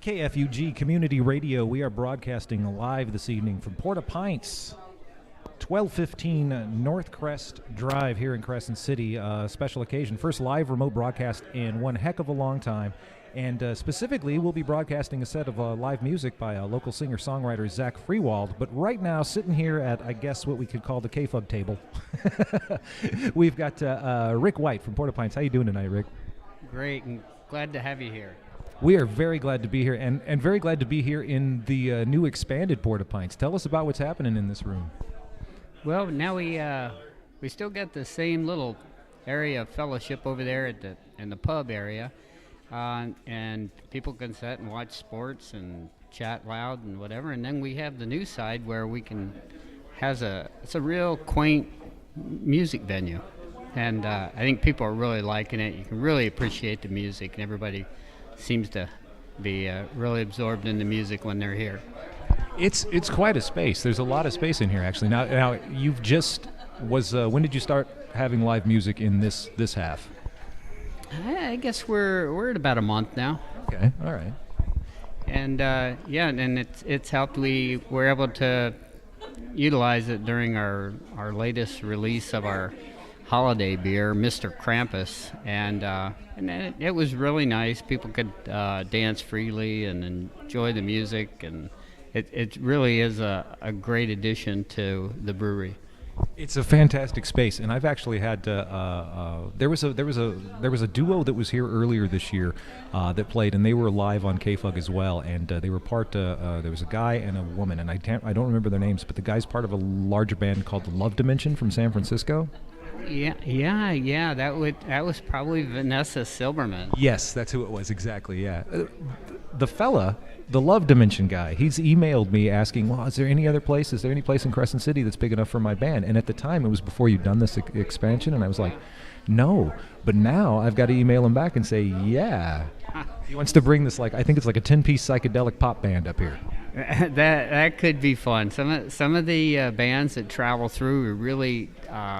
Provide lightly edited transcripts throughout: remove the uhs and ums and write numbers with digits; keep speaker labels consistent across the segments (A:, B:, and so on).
A: KFUG Community Radio. We are broadcasting live this evening from Pints, 1215 North Crest Drive here in Crescent City. Special occasion, first live remote broadcast in one heck of a long time. And specifically, we'll be broadcasting a set of live music by local singer-songwriter Zack Freiwald. But right now, sitting here at, I guess, what we could call the KFUG table, we've got Rick White from Pints. How you doing tonight, Rick?
B: Great, and glad to have you here.
A: We are very glad to be here, and very glad to be here in the new expanded Pints. Tell us about what's happening in this room.
B: Well, now we still got the same little area of fellowship over there in the pub area. And people can sit and watch sports and chat loud and whatever. And then we have the new side where we can it's a real quaint music venue, and I think people are really liking it. You can really appreciate the music, and everybody seems to be really absorbed in the music when they're here.
A: It's quite a space. There's a lot of space in here, actually. Now you've just when did you start having live music in this half?
B: I guess we're at about a month now.
A: Okay, all right.
B: And and it's helped. We were able to utilize it during our latest release of our holiday beer, Mr. Krampus, and it was really nice. People could dance freely and enjoy the music, and it really is a great addition to the brewery.
A: It's a fantastic space, and I've actually had there was a duo that was here earlier this year that played, and they were live on KFUG as well, and they were part. There was a guy and a woman, and I don't remember their names, but the guy's part of a larger band called the Love Dimension from San Francisco.
B: Yeah. That was probably Vanessa Silberman.
A: Yes, that's who it was exactly. Yeah, the Love Dimension guy, he's emailed me asking, well, is there any place in Crescent City that's big enough for my band? And at the time, it was before you'd done this expansion, and I was like, no. But now I've got to email him back and say, yeah. He wants to bring this, I think it's like a 10-piece psychedelic pop band up here.
B: That could be fun. Some of the bands that travel through really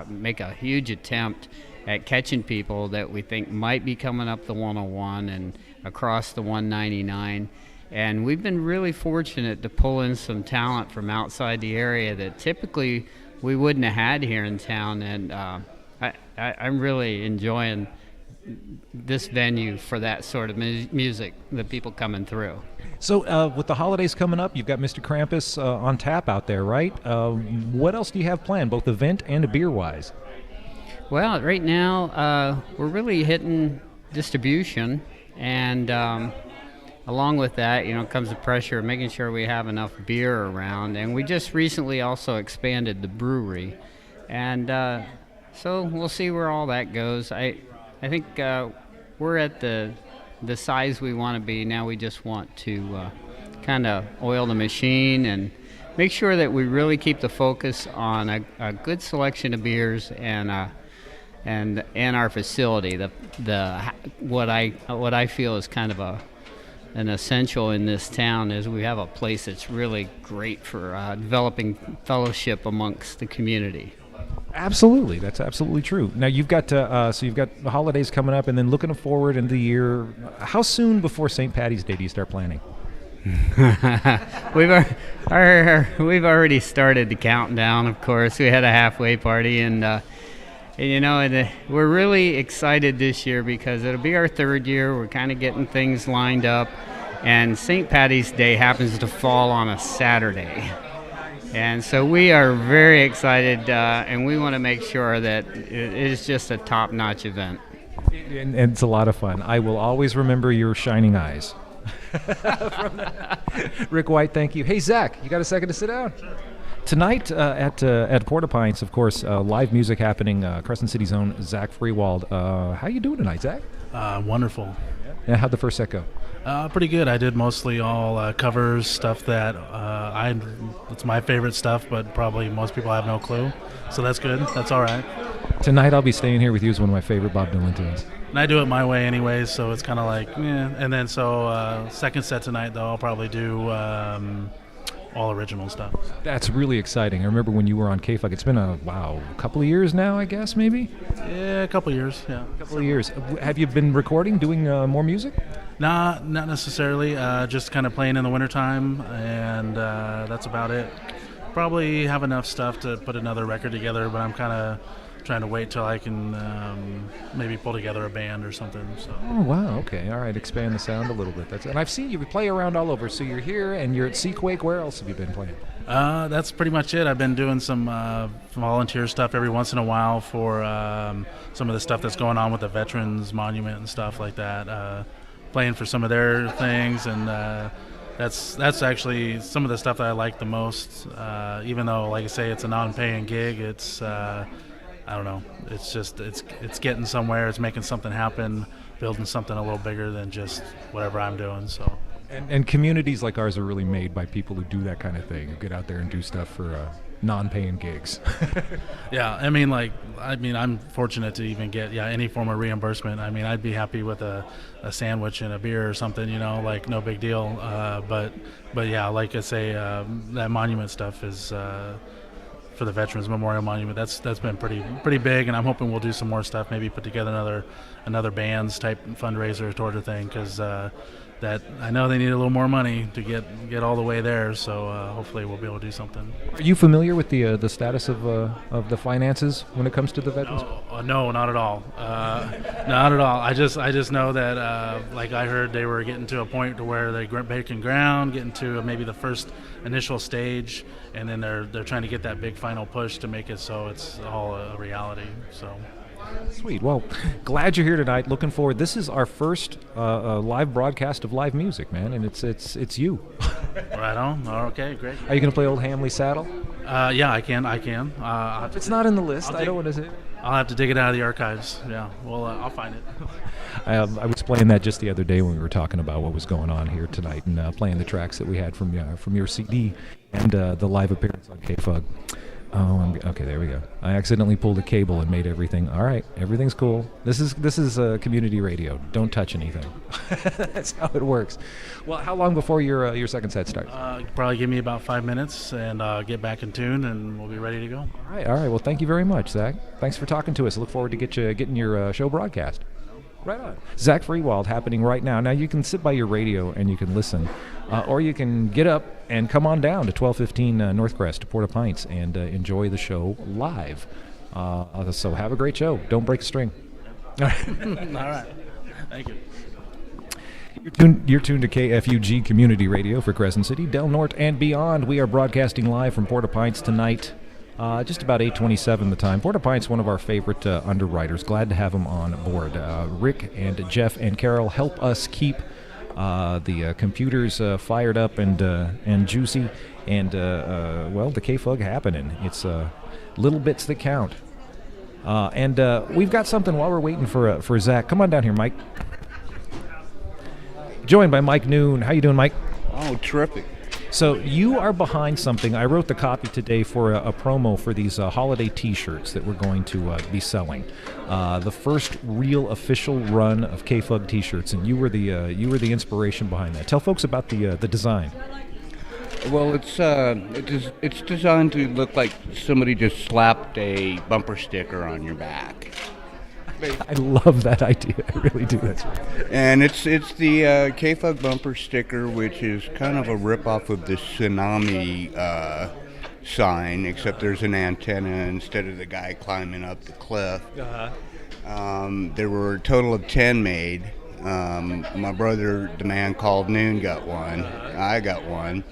B: make a huge attempt at catching people that we think might be coming up the 101 and across the 199. And we've been really fortunate to pull in some talent from outside the area that typically we wouldn't have had here in town. And I'm really enjoying this venue for that sort of music, the people coming through.
A: So with the holidays coming up, you've got Mr. Krampus on tap out there, right? What else do you have planned, both event and beer-wise?
B: Well, right now we're really hitting distribution, and along with that, comes the pressure of making sure we have enough beer around. And we just recently also expanded the brewery. And so we'll see where all that goes. I think we're at the size we want to be. Now we just want to kind of oil the machine and make sure that we really keep the focus on a good selection of beers and our facility. What I feel is kind of an essential in this town is we have a place that's really great for developing fellowship amongst the community.
A: Absolutely, that's absolutely true. Now you've got you've got the holidays coming up, and then looking forward into the year. How soon before St. Patty's Day do you start planning?
B: We've already started the countdown. Of course, we had a halfway party, and we're really excited this year because it'll be our third year. We're kind of getting things lined up, and St. Patty's Day happens to fall on a Saturday. And so we are very excited, and we want to make sure that it is just a top-notch event.
A: And it's a lot of fun. I will always remember your shining eyes. Rick White, thank you. Hey, Zach, you got a second to sit down? Sure. Tonight at Pints, of course, live music happening. Crescent City's own Zack Freiwald. How you doing tonight, Zach?
C: Wonderful.
A: Yeah, how'd the first set go?
C: Pretty good. I did mostly all covers, stuff that it's my favorite stuff, but probably most people have no clue. So that's good. That's all right.
A: Tonight I'll be staying here with you as one of my favorite Bob Dylan tunes.
C: And I do it my way anyways, so it's kind of like, yeah. And then second set tonight, though, I'll probably do all original stuff.
A: That's really exciting. I remember when you were on KFUG. It's been a couple of years now, I guess, maybe?
C: Yeah, a couple of years, yeah.
A: A couple of years. Have you been recording, doing more music?
C: Not necessarily. Just kind of playing in the wintertime, and that's about it. Probably have enough stuff to put another record together, but I'm kind of trying to wait till I can maybe pull together a band or something. So.
A: Oh wow, okay, all right, expand the sound a little bit. And I've seen you play around all over. So you're here and you're at Sequake. Where else have you been playing?
C: That's pretty much it. I've been doing some volunteer stuff every once in a while for some of the stuff that's going on with the Veterans Monument and stuff like that. Playing for some of their things, and that's actually some of the stuff that I like the most. Even though, like I say, it's a non-paying gig, it's I don't know. It's just it's getting somewhere. It's making something happen, building something a little bigger than just whatever I'm doing. So.
A: And communities like ours are really made by people who do that kind of thing, who get out there and do stuff for non-paying gigs.
C: Yeah, I'm fortunate to even get any form of reimbursement. I mean, I'd be happy with a sandwich and a beer or something, like no big deal. But yeah, like I say, that monument stuff is for the Veterans Memorial Monument. That's been pretty big, and I'm hoping we'll do some more stuff. Maybe put together another bands type fundraiser sort of thing, because. That I know they need a little more money to get all the way there, so hopefully we'll be able to do something.
A: Are you familiar with the status of the finances when it comes to the veterans?
C: No, not at all. Not at all. I just know that like I heard they were getting to a point to where they're breaking ground, getting to maybe the first initial stage, and then they're trying to get that big final push to make it so it's all a reality. So.
A: Sweet. Well, glad you're here tonight. Looking forward. This is our first live broadcast of live music, man, and it's you.
C: Right on. Okay, great.
A: Are you going to play Old Hamley Saddle?
C: Yeah, I can.
A: If it's not in the list, I don't want to say.
C: I'll have to dig it out of the archives. Yeah, well, I'll find it.
A: I was playing that just the other day when we were talking about what was going on here tonight, and playing the tracks that we had from your CD and the live appearance on KFUG. Oh, okay. There we go. I accidentally pulled a cable and made everything. All right, everything's cool. This is community radio. Don't touch anything. That's how it works. Well, how long before your second set starts?
C: Probably give me about 5 minutes, and get back in tune, and we'll be ready to go.
A: All right. Well, thank you very much, Zach. Thanks for talking to us. Look forward to getting your show broadcast. Right on. Zack Freiwald happening right now. Now you can sit by your radio and you can listen, or you can get up and come on down to 1215 Northcrest to Porta Pints and enjoy the show live. So have a great show. Don't break a string.
C: All right. Thank you.
A: You're tuned to KFUG Community Radio for Crescent City, Del Norte, and beyond. We are broadcasting live from Porta Pints tonight. Just about 8:27 the time. Porta Pints, one of our favorite underwriters. Glad to have them on board. Rick and Jeff and Carol help us keep the computers fired up and juicy, and the KFUG happening. It's little bits that count. And we've got something while we're waiting for Zach. Come on down here, Mike. Joined by Mike Noon. How you doing, Mike?
D: Oh, terrific.
A: So you are behind something. I wrote the copy today for a promo for these holiday T-shirts that we're going to be selling. The first real official run of KFUG T-shirts, and you were the inspiration behind that. Tell folks about the design.
D: Well, it's designed to look like somebody just slapped a bumper sticker on your back.
A: I love that idea. I really do. That's right.
D: And it's the KFUG bumper sticker, which is kind of a ripoff of the tsunami sign, except there's an antenna instead of the guy climbing up the cliff. There were a total of 10 made. My brother, the man called Noon, got one. I got one.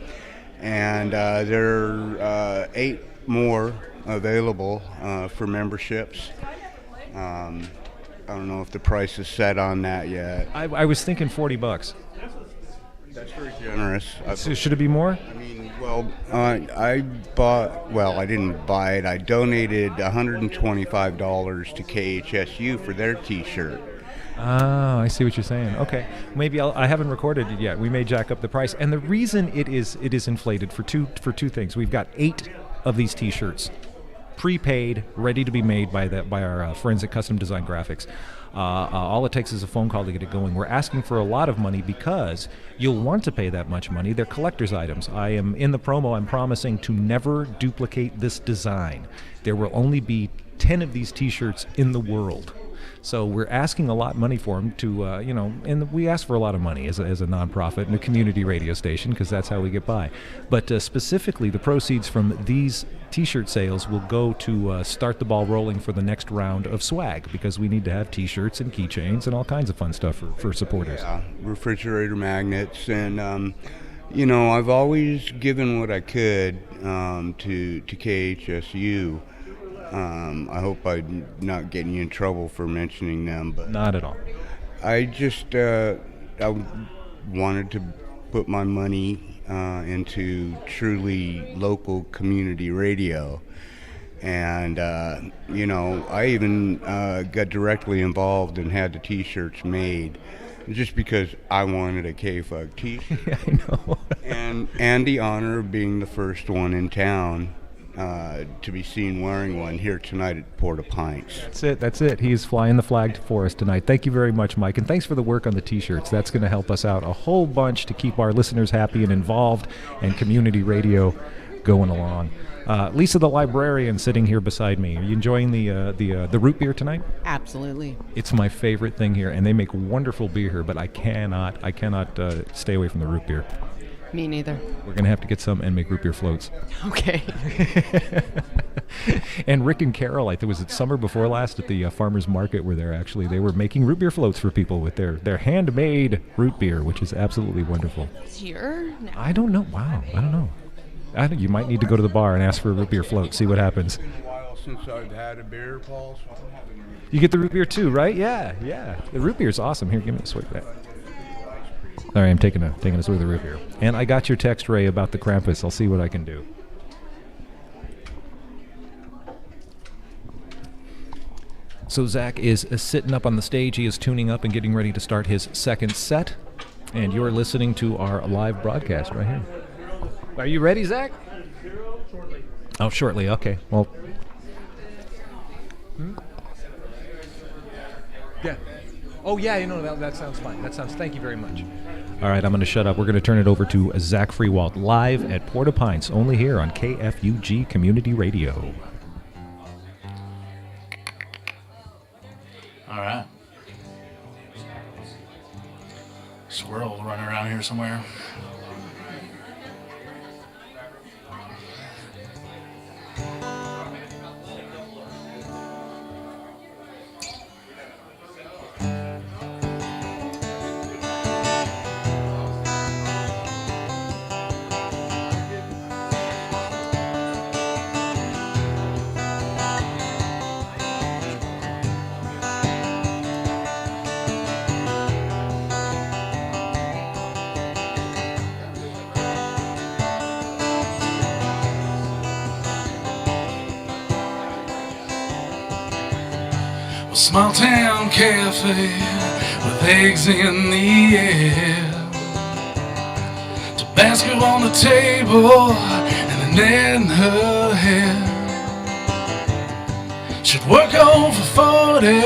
D: And there are 8 more available for memberships. I don't know if the price is set on that yet.
A: I was thinking $40.
D: That's very generous.
A: So should it be more?
D: I mean, well, I didn't buy it. I donated $125 to KHSU for their T-shirt.
A: Oh, I see what you're saying. Okay, maybe I haven't recorded it yet. We may jack up the price, and the reason it is inflated for two things. We've got 8 of these T-shirts, prepaid, ready to be made by our friends at Custom Design Graphics. All it takes is a phone call to get it going. We're asking for a lot of money because you'll want to pay that much money. They're collector's items. I am in the promo. I'm promising to never duplicate this design. There will only be 10 of these T-shirts in the world. So we're asking a lot of money for them to, and we ask for a lot of money as a nonprofit and a community radio station because that's how we get by. But specifically, the proceeds from these T-shirt sales will go to start the ball rolling for the next round of swag because we need to have T-shirts and keychains and all kinds of fun stuff for supporters.
D: Yeah, refrigerator magnets, and I've always given what I could to KHSU. I hope I'm not getting you in trouble for mentioning them, but
A: not at all.
D: I just I wanted to put my money into truly local community radio, and I even got directly involved and had the T-shirts made just because I wanted a KFUG T-shirt.
A: Yeah, I know.
D: and the honor of being the first one in town to be seen wearing one here tonight at Pints.
A: That's it. He's flying the flag for us tonight. Thank you very much, Mike, and thanks for the work on the T-shirts. That's going to help us out a whole bunch to keep our listeners happy and involved and community radio going along. Lisa, the librarian, sitting here beside me. Are you enjoying the root beer tonight?
E: Absolutely.
A: It's my favorite thing here, and they make wonderful beer here, but I cannot stay away from the root beer.
E: Me neither.
A: We're going to have to get some and make root beer floats.
E: Okay.
A: And Rick and Carol, I think it was summer before last at the farmers market where they were making root beer floats for people with their handmade root beer, which is absolutely wonderful.
E: Here? No.
A: I don't know. Wow. I don't know. You might need to go to the bar and ask for a root beer float, see what happens.
D: It's been a while since I've had a beer, Paul, so I'm having a root beer.
A: You get the root beer too, right? Yeah. The root beer's awesome. Here, give me a swig of that. Sorry, I'm taking a swig of the root beer. And I got your text, Ray, about the Krampus. I'll see what I can do. So Zach is sitting up on the stage. He is tuning up and getting ready to start his second set. And you're listening to our live broadcast right here. Are you ready, Zach? Shortly. Oh, shortly. Okay. Well. Yeah. Oh, yeah. That sounds fine. Thank you very much. All right, I'm going to shut up. We're going to turn it over to Zack Freiwald live at Pints, only here on KFUG Community Radio.
C: All right. Squirrel running around here somewhere. Small town cafe with eggs in the air, Tabasco on the table and a net in her hair. She'd work over 40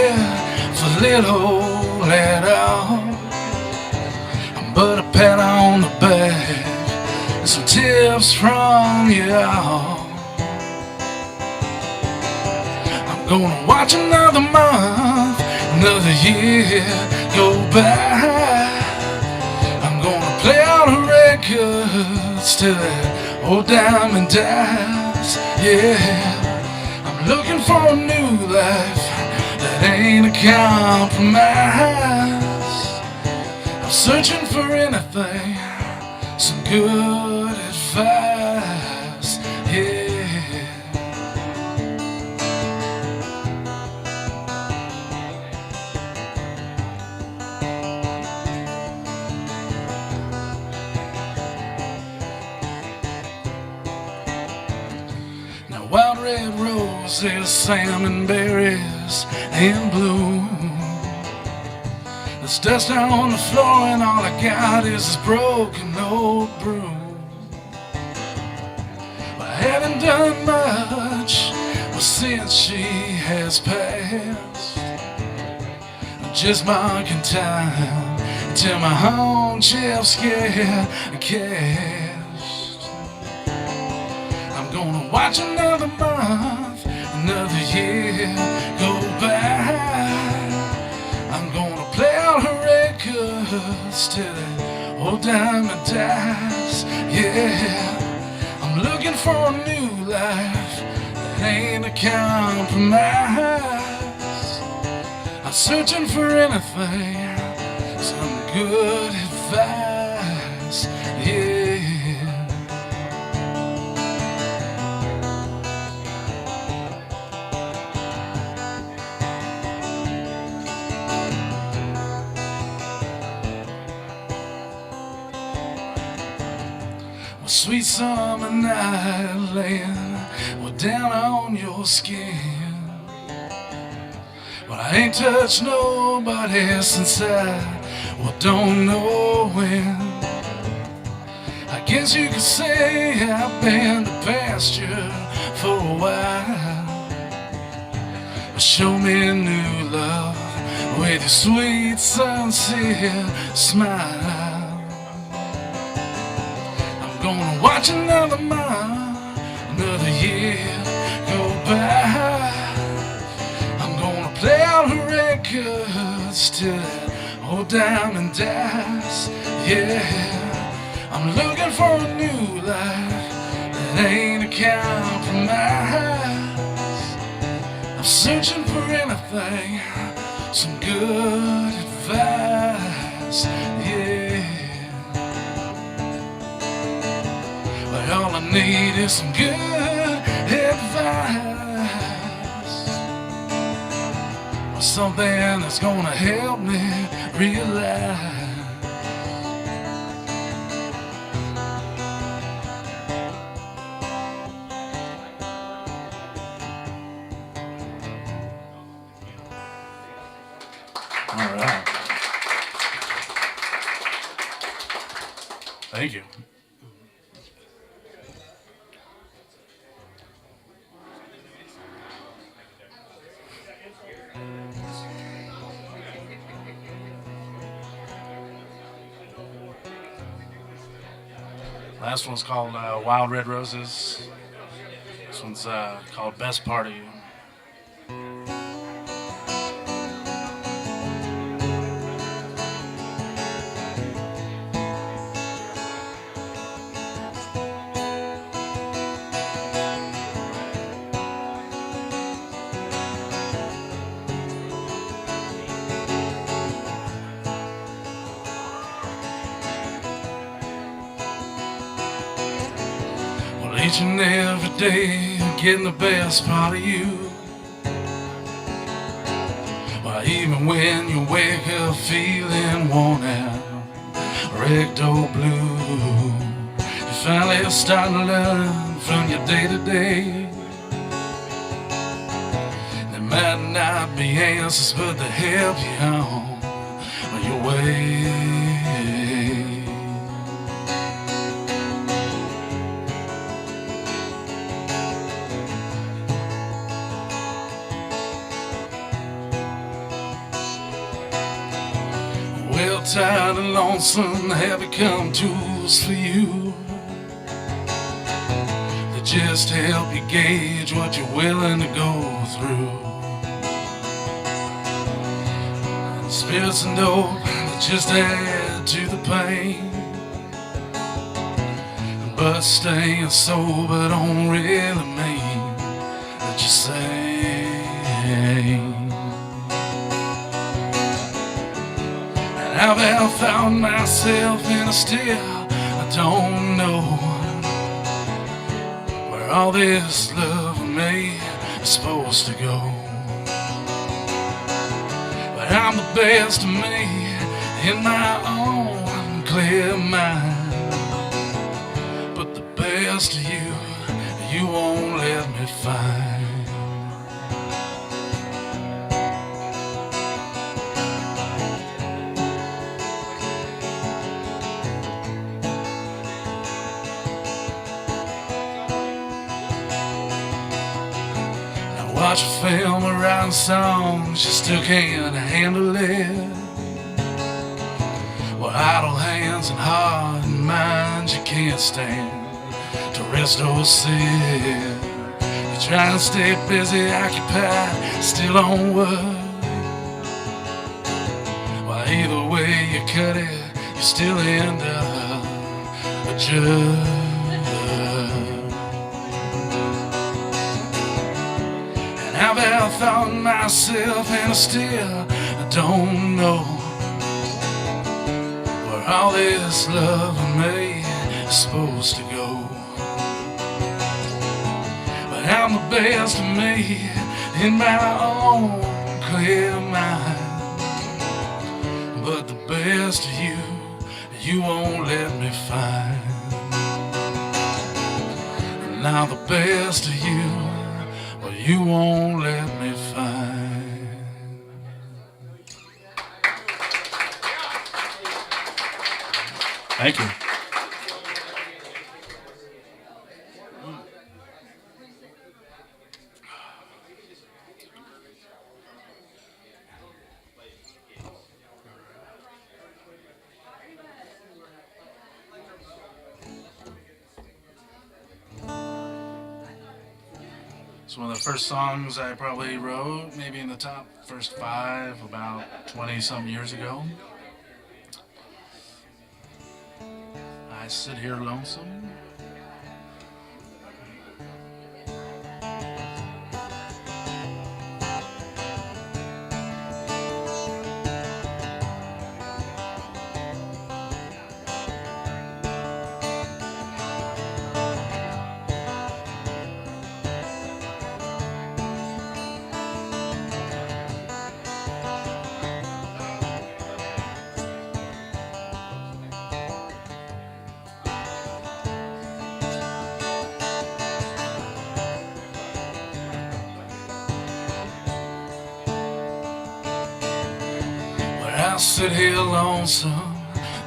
C: for little at all, but a pat on the back and some tips from y'all. Gonna watch another month, another year go by. I'm gonna play all the records till that old diamond dies. Yeah, I'm looking for a new life that ain't a compromise. I'm searching for anything, some good advice. Yeah. Wild red roses, salmon berries, and bloom. There's dust on the floor and all I got is this broken old broom. I haven't done much since she has passed. I'm just marking time until my home chip's get cashed. Gonna watch another month, another year go by.
F: till it all diamond dies. Yeah, I'm looking for a new life that ain't a compromise. I'm searching for anything, some good advice. Yeah. Sweet summer night laying well down on your skin. Well, I ain't touched nobody since I don't know when. I guess you could say I've been the pasture for a while. But show me a new love with your sweet sincere smile. Gonna watch another month, another year go by. I'm gonna play all her records till that old diamond dies. Yeah, I'm looking for a new life that ain't a compromise. I'm searching for anything, some good advice. Yeah. All I need is some good advice, or something that's gonna help me realize.
C: All right. Thank you. Last one's called Wild Red Roses. This one's called Best Part of You. Each and every day, getting the best part of you. Well, even when you wake up feeling worn out, wrecked or blue, you finally start to learn from your day to day. There might not be answers, but they help you on your way. Tired and lonesome have become tools for you that just help you gauge what you're willing to go through. Spirits and dope that just add to the pain, but staying sober don't really mean that you're sane. I've found myself in a still I don't know where all this love of me is supposed to go. But I'm the best of me in my own clear mind. But the best of you, you won't let me find. Watch a film or writing songs, you still can't handle it. Well, idle hands and heart and mind you can't stand to rest or sit. You're trying to stay busy, occupied, still on work. Well, either way you cut it,
F: you still end up a judge. And I've outthought myself, and I still don't know where all this love of me is supposed to go. But I'm the best of me in my own clear mind. But the best of you, you won't let me find. And now the best of you, well, you won't let me find.
C: Thank you.
F: It's one of the first songs I probably wrote, maybe in the top first 5, about 20-some years ago. I sit here lonesome. I sit here lonesome,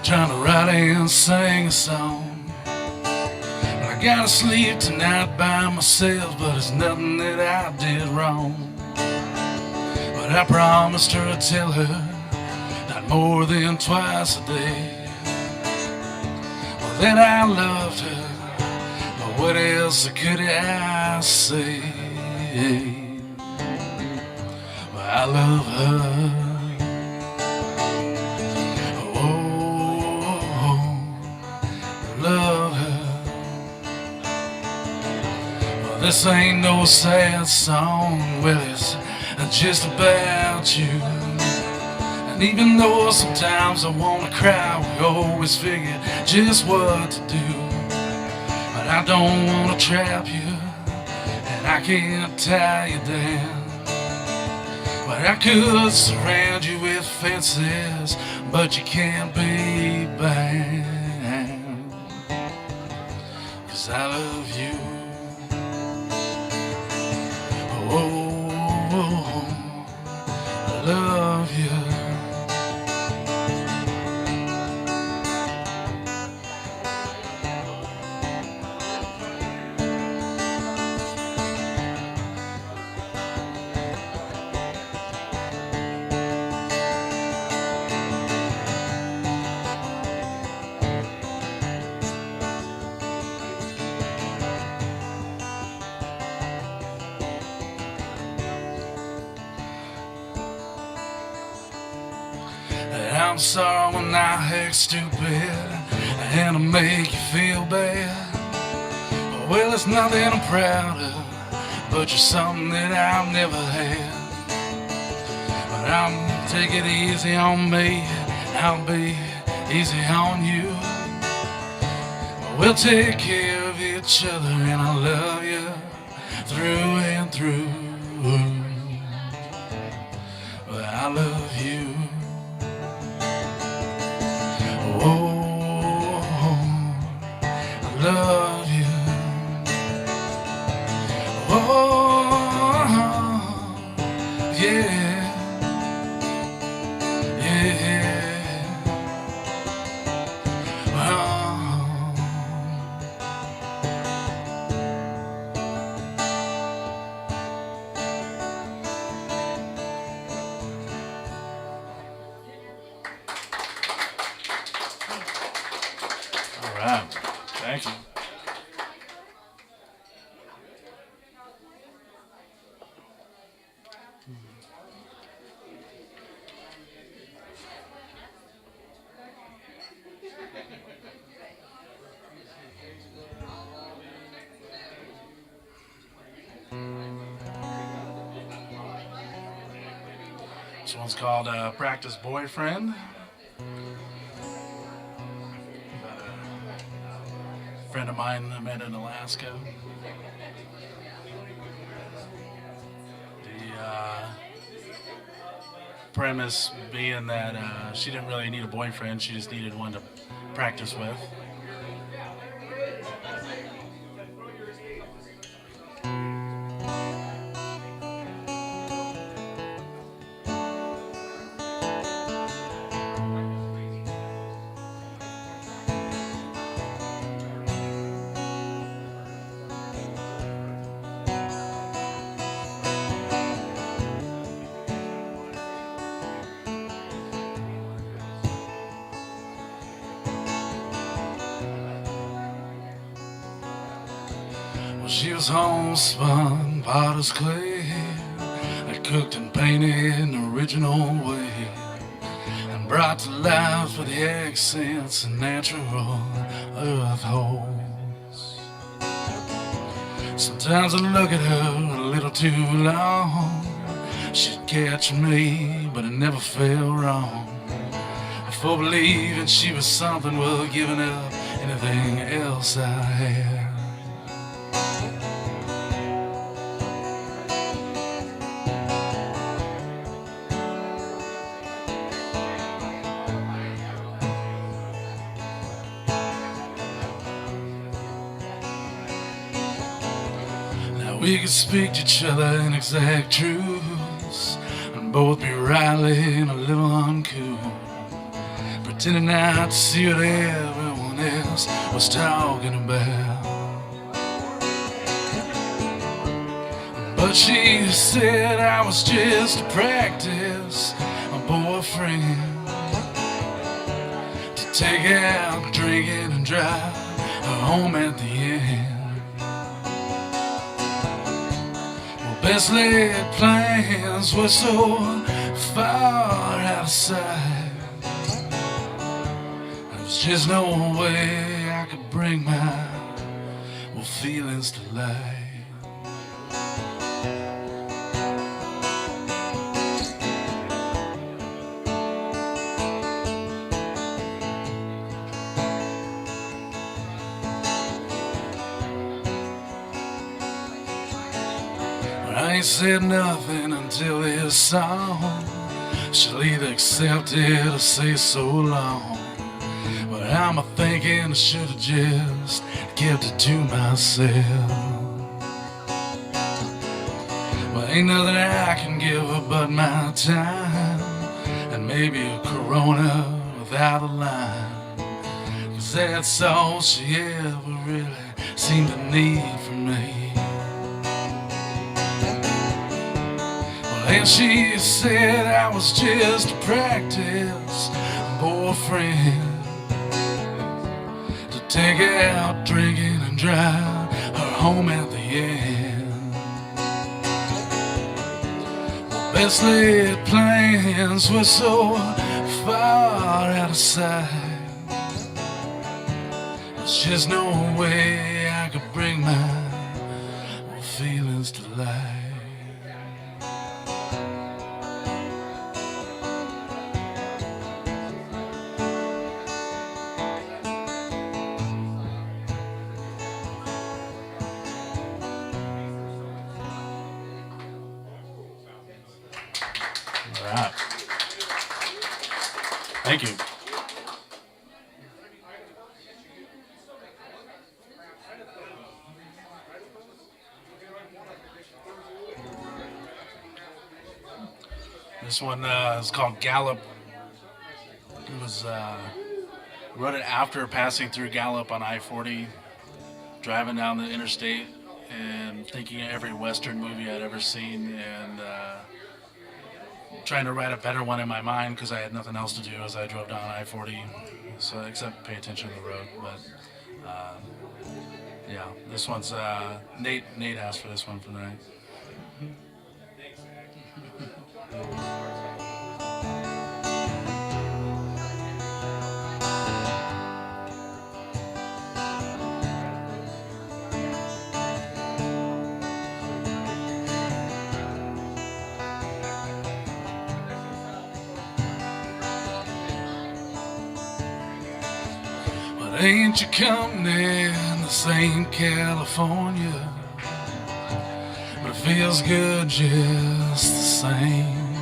F: trying to write and sing a song. And I gotta sleep tonight by myself, but it's nothing that I did wrong. But I promised her I'd tell her, not more than twice a day, well, that I loved her, but what else could I say? Well, I love her. Love her. Well, this ain't no sad song, well, it's just about you. And even though sometimes I wanna cry, we always figure just what to do. But I don't wanna trap you, and I can't tie you down. But I could surround you with fences, but you can't be bound. 'Cause I love you. Oh, I love you. I'm sorry when I act stupid and I make you feel bad. Well, it's nothing I'm proud of, but you're something that I've never had. But I'm take it easy on me, I'll be easy on you. We'll take care of each other, and I love you through and through. Well, I love you. Oh, I love you. Oh, yeah, yeah. Oh. All right, thank you.
C: This one's called Practice Boyfriend. About a friend of mine I met in Alaska. The premise being that she didn't really need a boyfriend, she just needed one to practice with. She was homespun, potter's clay, I cooked and painted in the original way, and brought to life with the accents and natural earth holes. Sometimes I look at her a little too long. She'd catch me, but it never felt wrong. For believing she was something worth giving up anything else I had. We could speak to each other in exact truths and both be rightly and a little uncouth, pretending not to see what everyone else was talking about. But she said I was just a practice, a boyfriend, to take out drinking and drive her home at the end. Best laid plans were so far out of sight. There was just no way I could bring my feelings to life. I ain't said nothing until this song. She'll either accept it or say so long. But I'm a thinking I should have just kept it to myself. Well, ain't nothing I can give her but my time, and maybe a Corona without a lime, 'cause that's all she ever really seemed to need from me. And she said I was just a practice boyfriend, to take out drinking and drive her home at the end. Well, best laid plans were so far out of sight. There's just no way I could bring my feelings to life. Thank you. This one is called Gallup. It was wrote it after passing through Gallup on I-40, driving down the interstate and thinking of every Western movie I'd ever seen, and trying to write a better one in my mind because I had nothing else to do as I drove down I-40, so except pay attention to the road. But yeah, this one's Nate asked for this one for tonight.
F: ain't your company, this ain't California, but it feels good just the same.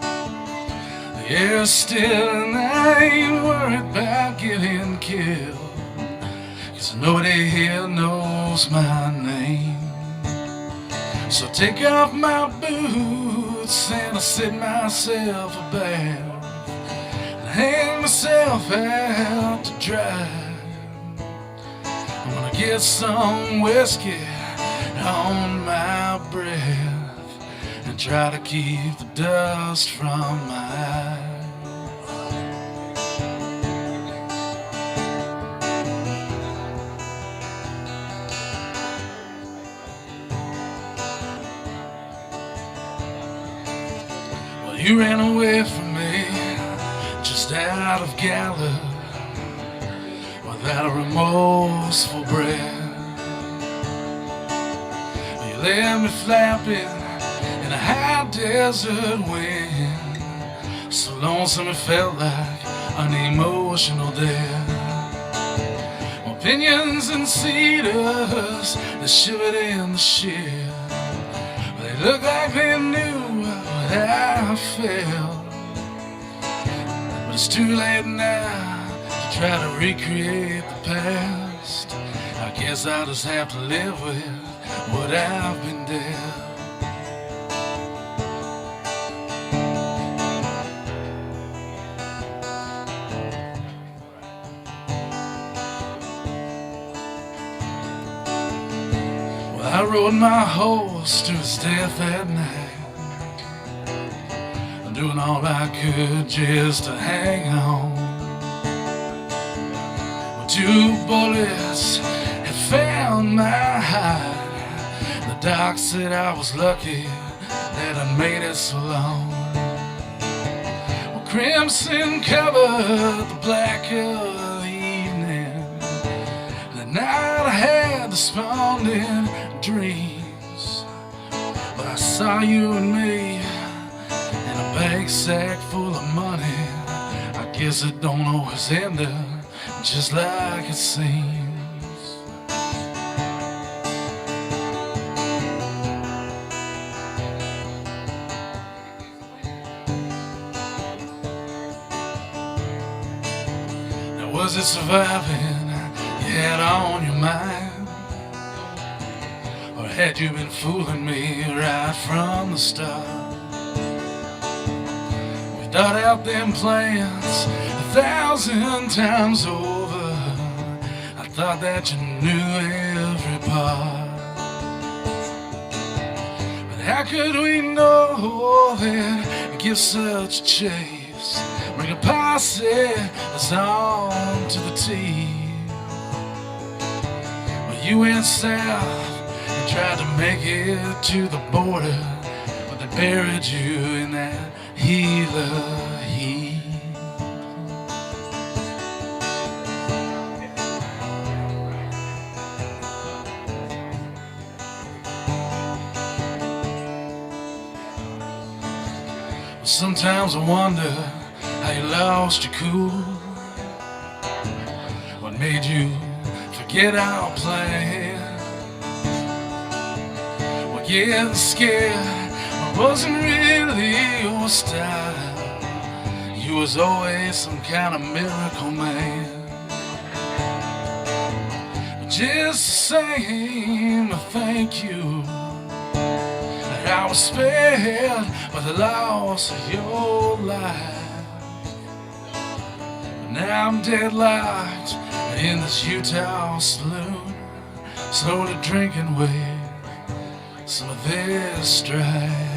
F: The air's still and I ain't worried about getting killed, 'cause nobody here knows my name. So take off my boots and I sit myself a bath and hang myself out to dry. I'm gonna get some whiskey on my breath and try to keep the dust from my eyes. Well, you ran away from me just out of gallop without a remorseful breath. You left me flapping in a high desert wind, so lonesome it felt like an emotional death. Opinions and cedars, they shivered in the shit. They looked like they knew what I felt, but it's too late now to try to recreate the past. I guess I'll just have to live with what I've been dealt. Well, I rode my horse to his death that night, doing all I could just to hang on. Well, 2 bullets had found my hide. The doc said I was lucky that I made it so long. Well, crimson covered the black of the evening. That night I had despondent dreams, but I saw you and me in a bag sack full of money. I guess it don't always end up just like it seems. Now was it surviving you had on your mind, or had you been fooling me right from the start? Thought out them plans 1,000 times over. I thought that you knew every part, but how could we know that give such a chase, bring a posse that's on to the teeth? Well, you went south and tried to make it to the border, but they buried you in that healer heat. Sometimes I wonder how you lost your cool. What made you forget our plan? Well, getting scared wasn't really your style. You was always some kind of miracle man. But just the same, I thank you that I was spared by the loss of your life. But now I'm deadlocked in this Utah saloon, slowly drinking away some of this strife.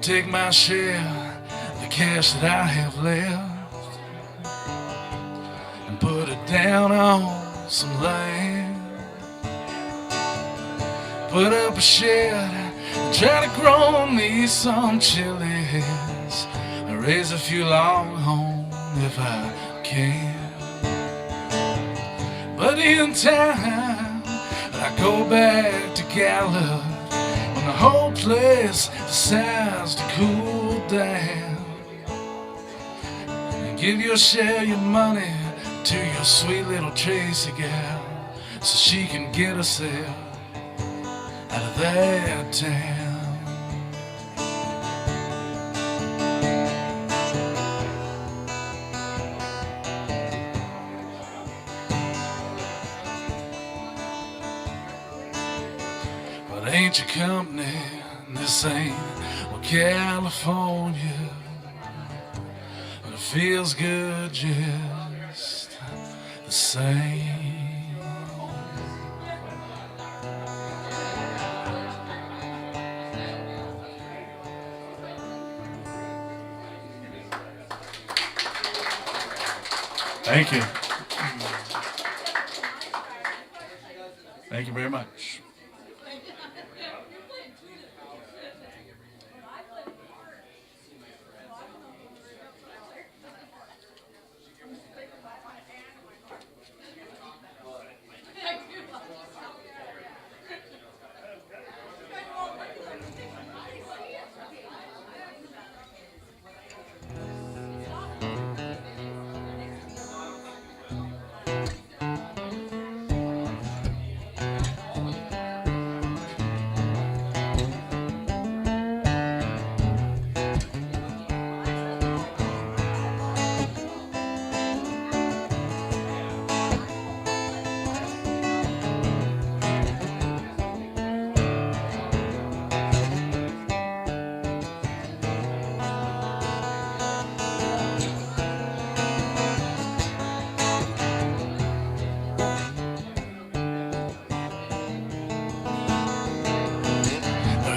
F: Take my share, the cash that I have left, and put it down on some land. Put up a shed and try to grow me some chilies, and raise a few longhorn if I can. But in time, I go back to Gallup when the whole place decides to cool down, and give your share your money to your sweet little Tracy gal, so she can get herself out of that town. But ain't your company, this ain't well, California, but it feels good just the same. Thank you. Thank you very much.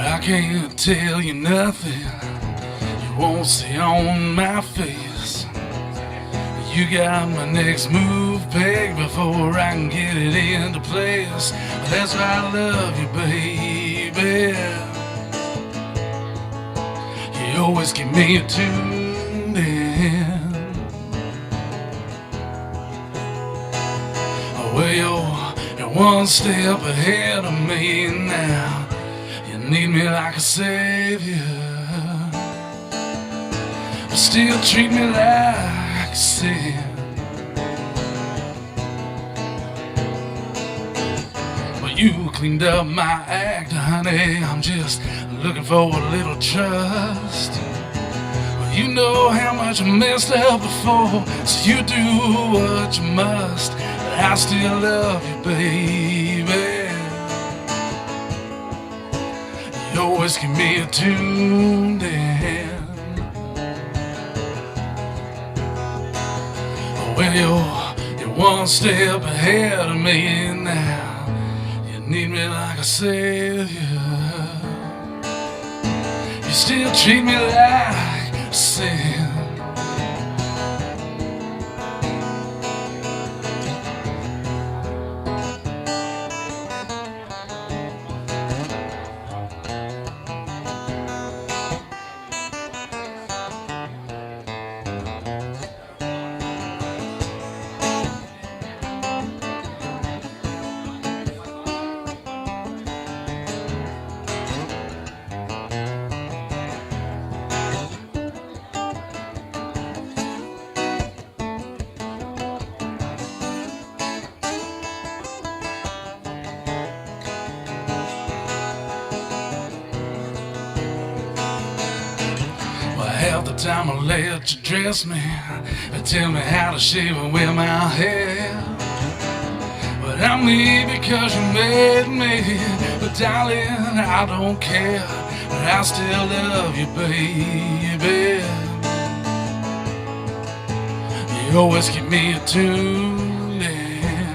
F: I can't tell you nothing you won't see on my face. You got my next move pegged before I can get it into place. That's why I love you, baby. You always keep me tuned in. Well, you're one step ahead of me now. Need me like a savior, but still treat me like a sin. Well, you cleaned up my act, honey. I'm just looking for a little trust. Well, you know how much I messed up before, so you do what you must. But I still love you, baby. You always keep me tuned in. Well, you're one step ahead of me now. You need me like a savior. You still treat me like a sin. Half the time I let you dress me and tell me how to shave and wear my hair. But I'm me because you made me. But darling, I don't care. But I still love you, baby. You always keep me tuned in.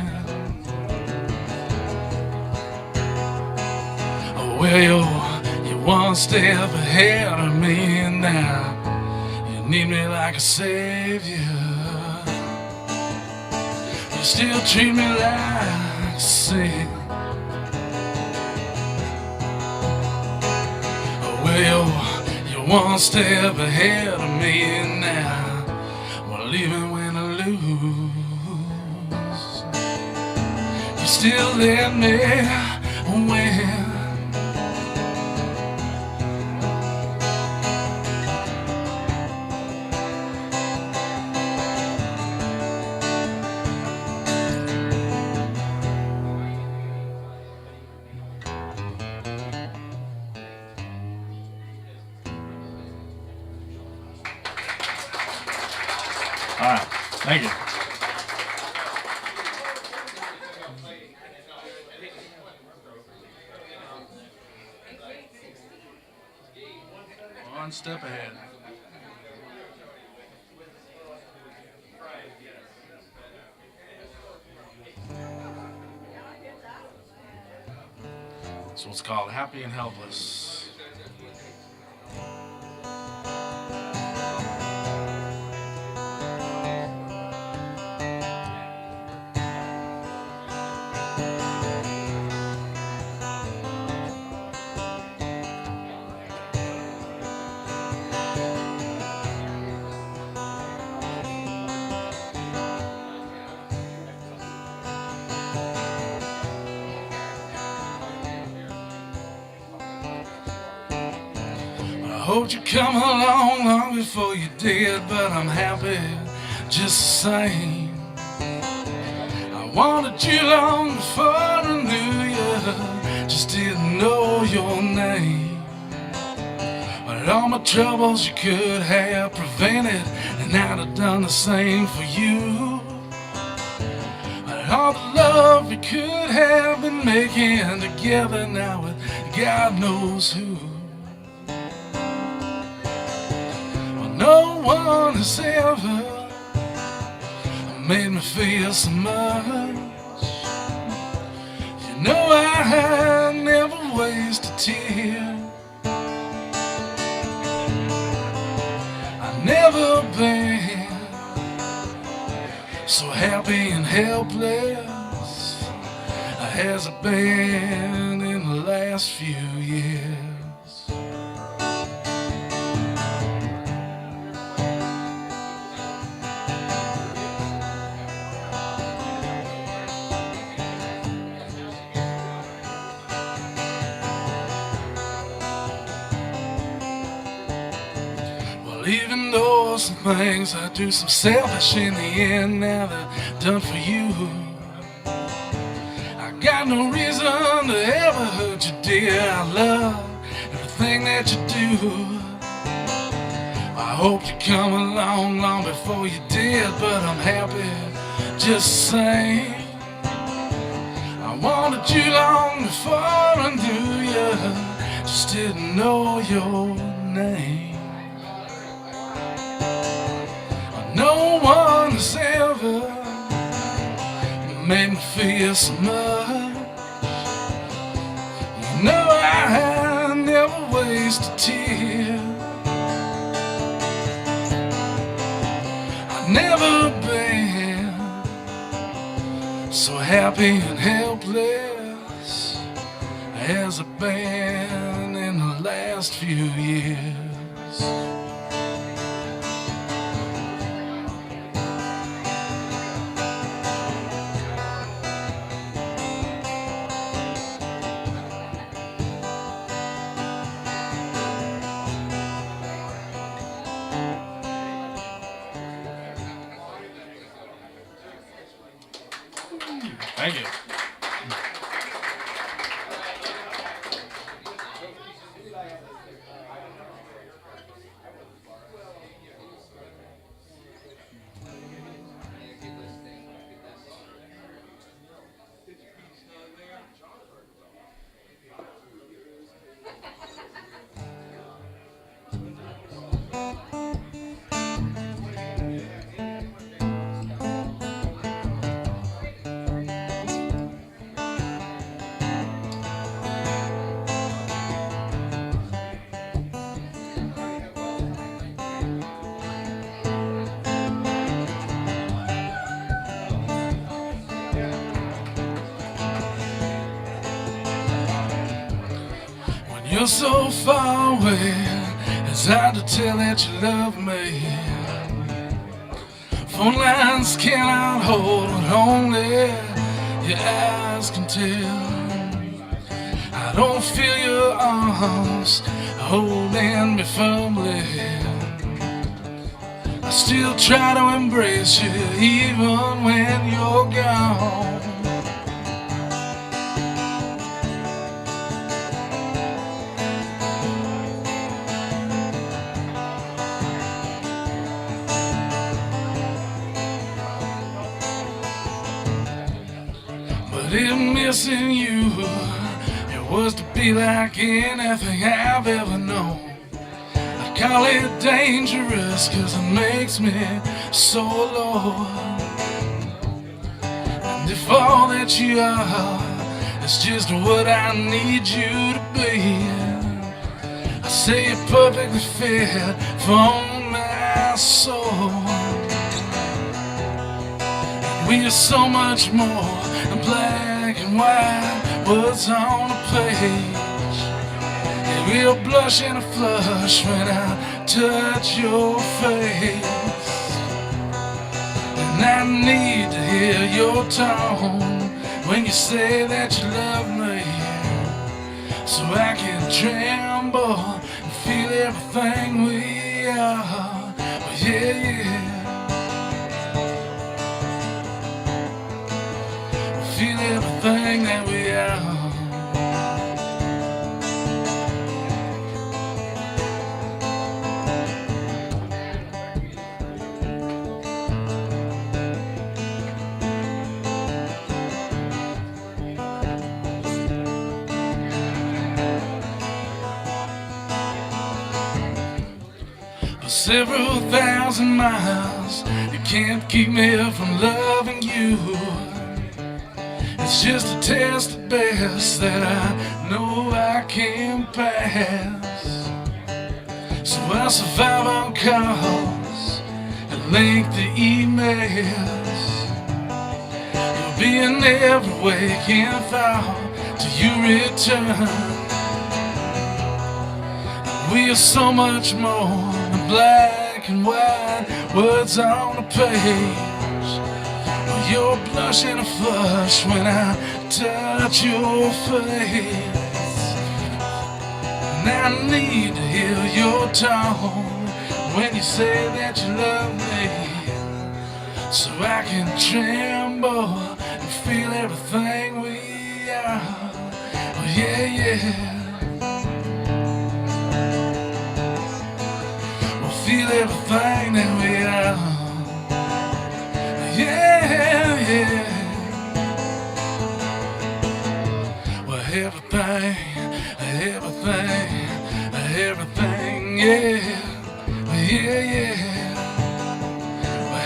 F: Well, you're one step ahead of me now. Need me like a savior. You still treat me like a sin. Well, you're one step ahead of me now. Well, even when I lose, you still let me
C: Thank you. One step ahead. So it's called Happy and Helpless. I hoped you'd come along long before you did, but I'm happy just the same. I wanted you long before I knew you, just didn't know your name. But all my troubles you could have prevented, and I'd have done the same for you. But all the love we could have been making together now with God knows who. No one has ever made me feel so much. You know I never waste a tear. I've never been so happy and helpless as I've been in the last few years. Even though some things I do some selfish in the end, now they're done for you. I got no reason to ever hurt you, dear. I love everything that you do. I hope you come along long before you did, but I'm happy just the same. I wanted you long before I knew you, just didn't know your name. No one has ever made me feel so much. You know I never waste a tear. I've never been so happy and helpless as I've been in the last few years. Thank you. You're so far away, it's hard to tell that you love me. Phone lines cannot hold what only your eyes can tell. I don't feel your arms holding me firmly. I still try to embrace you even when you're gone.
F: been missing you. It was to be like anything I've ever known. I call it dangerous 'cause it makes me so alone. And if all that you are is just what I need you to be, I say you're perfectly fit for my soul. We are so much more than black and white, what's on the page. Yeah, we'll blush and flush when I touch your face. And I need to hear your tone when you say that you love me, so I can tremble and feel everything we are. Oh, yeah, yeah. Feel everything that we are. For several thousand miles, you can't keep me from loving you. It's just a test at best that I know I can pass. So I'll survive on calls and lengthy emails. You'll be in every waking thought till you return. We are so much more than black and white, words on the page. You're blushing a flush when I touch your face. And I need to hear your tone when you say that you love me, so I can tremble and feel everything we are. Oh, yeah, yeah. We'll feel everything that we are. Yeah, yeah. Well, everything, yeah, yeah, yeah. Well,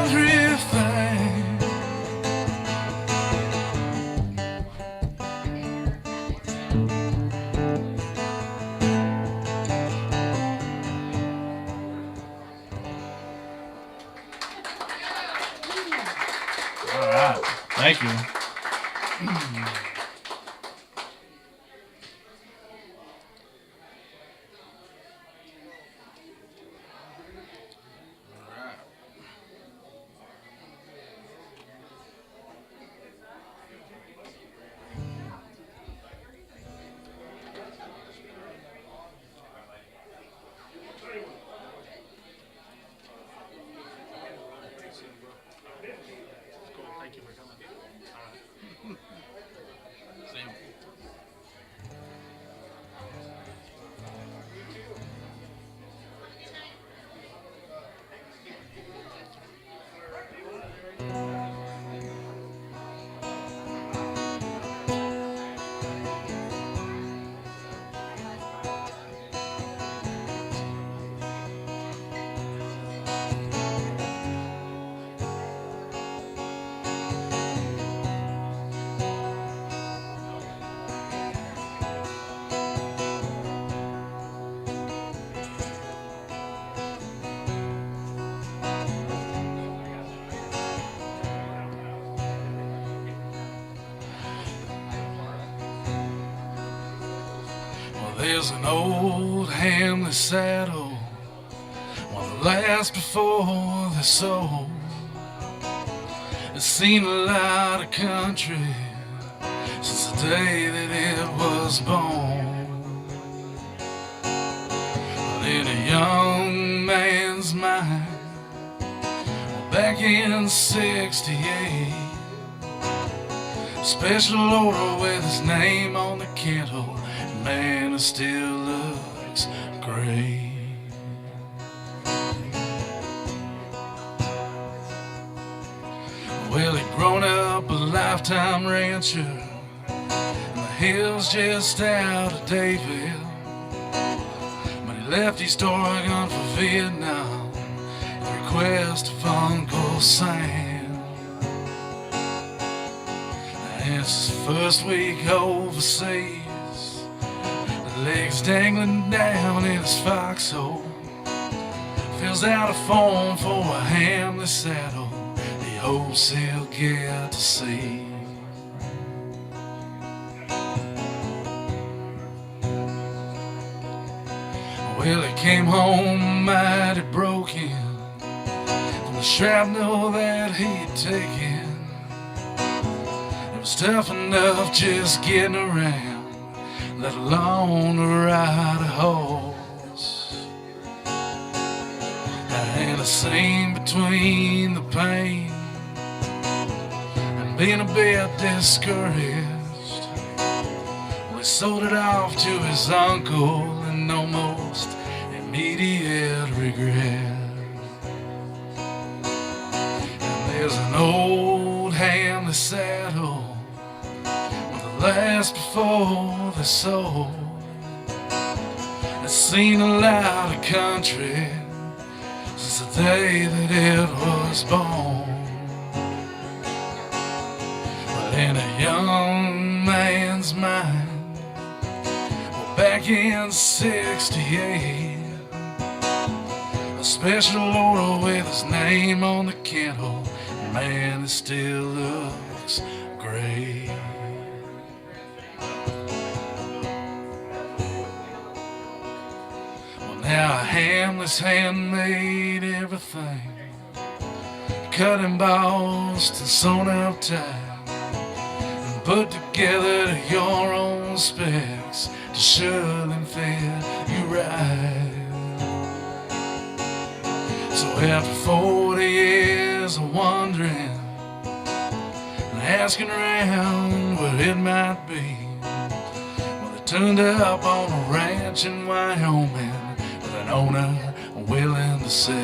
F: everything.
C: All right. Thank you.
F: There's an old Hamlet saddle, one of the last before they sold. It's seen a lot of country since the day that it was born. But in a young man's mind, back in '68, special order with his name on the kettle. Man, it still looks great. Well, he'd grown up a life half-time rancher in the hills just out of Dayville. But he left East Oregon for Vietnam at the request of Uncle Sam. It's his first week overseas, the legs dangling down in his foxhole. Fills out a form for a Hamley saddle he hopes he'll get to see. Well, he came home mighty broken from the shrapnel that he'd taken. It was tough enough just getting around, let alone to ride a horse. And a scene between the pain and being a bit discouraged. Well, he sold it off to his uncle in almost immediate regret. And there's an old Hamley saddle with the last before the sold. It's seen a lot of country since the day that it was born. But in a young man's mind, well, back in '68, a special order with his name on the kennel, man, it still looks great. Now Hamlet's handmade everything, cut and embossed and sewn up tight, and put together to your own specs to surely fit you right. So after 40 years of wondering and asking around where it might be, well, it turned up on a ranch in Wyoming, an owner willing to sell.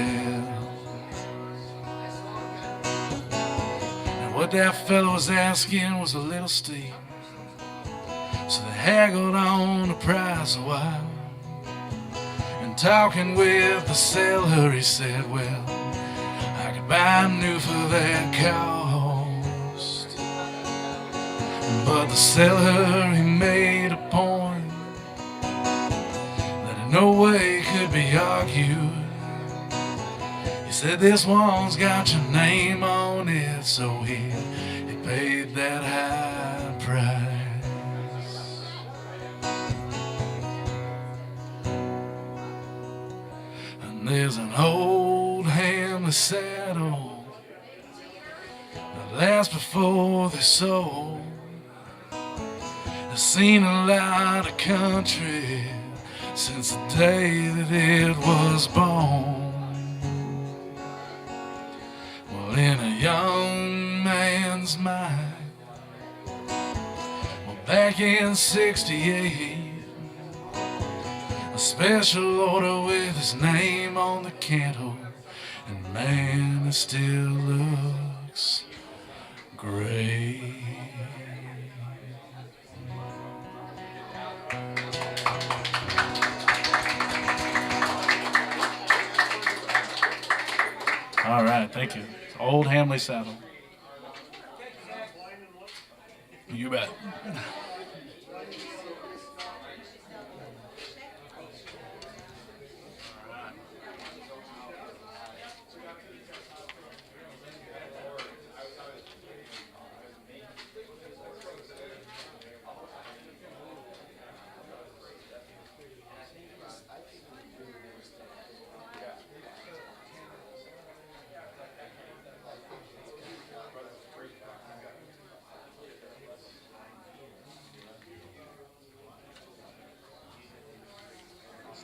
F: And what that fellow was asking was a little steep, so they haggled on the price a while. And talking with the seller, he said, well, I could buy new for that cost. But the seller, he made a point no way could be argued. He said, this one's got your name on it, so he paid that high price. And there's an old Hamley saddle that lasts before they sold. I've seen a lot of country since the day that it was born. Well, in a young man's mind, well, back in '68, a special order with his name on the cantle, and man, it still looks great.
C: All right, thank you. Old Hamley saddle. You bet.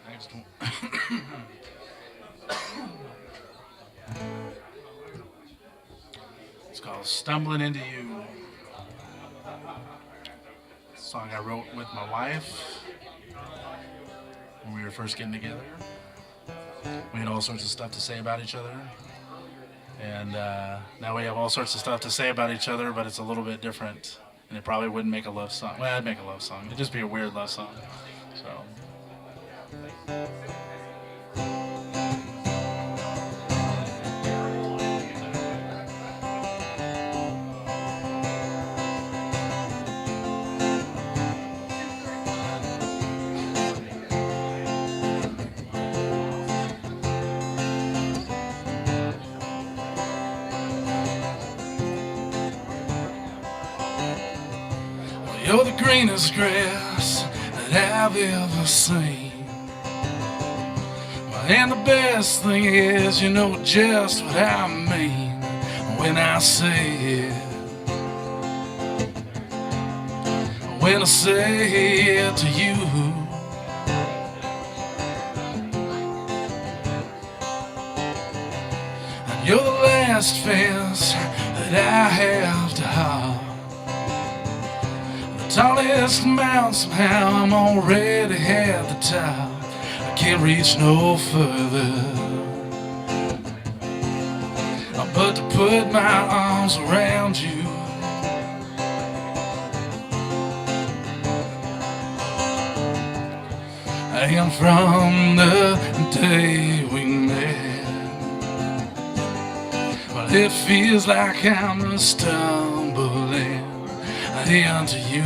C: Next one. It's called Stumbling Into You. It's a song I wrote with my wife when we were first getting together. We had all sorts of stuff to say about each other. And now we have all sorts of stuff to say about each other, but it's a little bit different. And it probably wouldn't make a love song. Well, I'd make a love song. It'd just be a weird love song. So.
F: You're the greenest grass that I've ever seen. And the best thing is, you know just what I mean when I say it. When I say it to you. And you're the last fence that I have to hop. Tallest mountain, somehow I'm already at the top. I can't reach no further, but to put my arms around you. And from the day we met, well, it feels like I'm stumbling into you.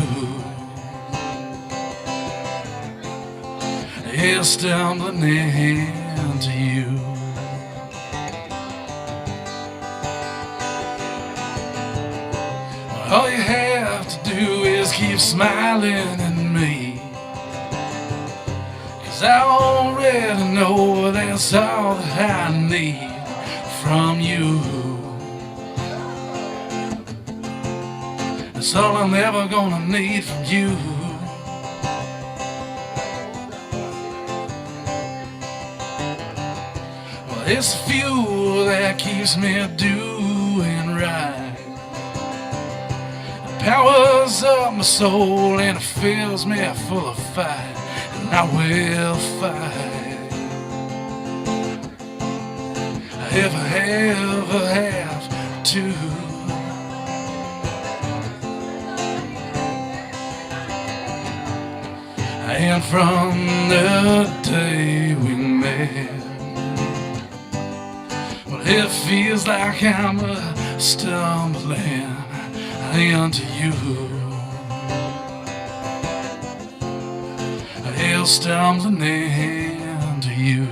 F: Yeah, stumbling into you. All you have to do is keep smiling at me, 'cause I already know that's all that I need from you. That's all I'm ever gonna need from you. Well, it's the fuel that keeps me doing right. It powers up my soul and it fills me full of fight. And I will fight if I ever have to. And from the day we met, well, it feels like I'm stumbling into you. I'm stumbling into you.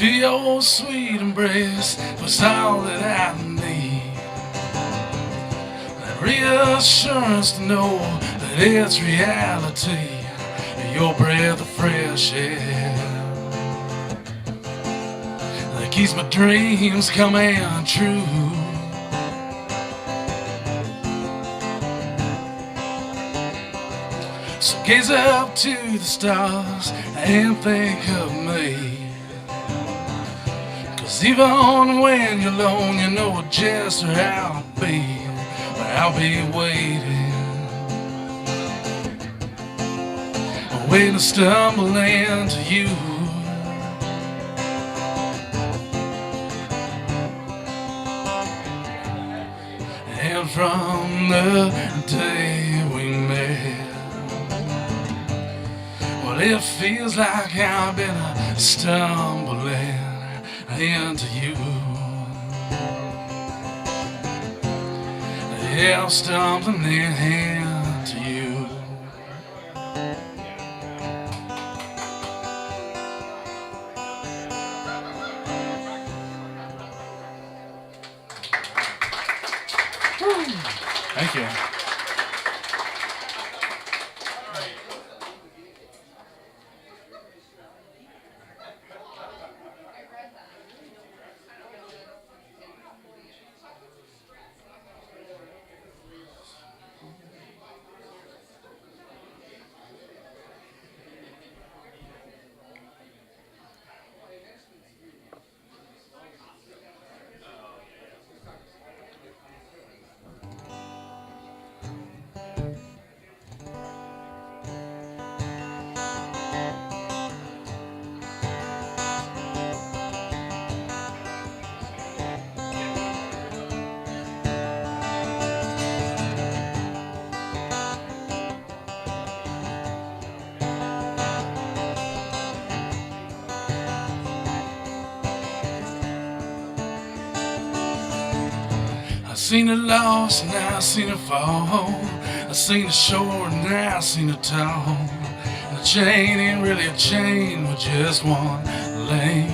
F: Feel your sweet embrace was all that I need. That reassurance to know that it's reality. Your breath of fresh air that keeps my dreams coming true. So gaze up to the stars and think of me. Even when you're alone, you know just where I'll be. Where I'll be waiting, waiting to stumble into you. And from the day we met, well, it feels like I've been stumbling into you. Yeah, I'm stumbling into you.
C: Thank you.
F: I seen it lost and I seen it fall. I seen it short and I seen it tall. And the chain ain't really a chain with just one link.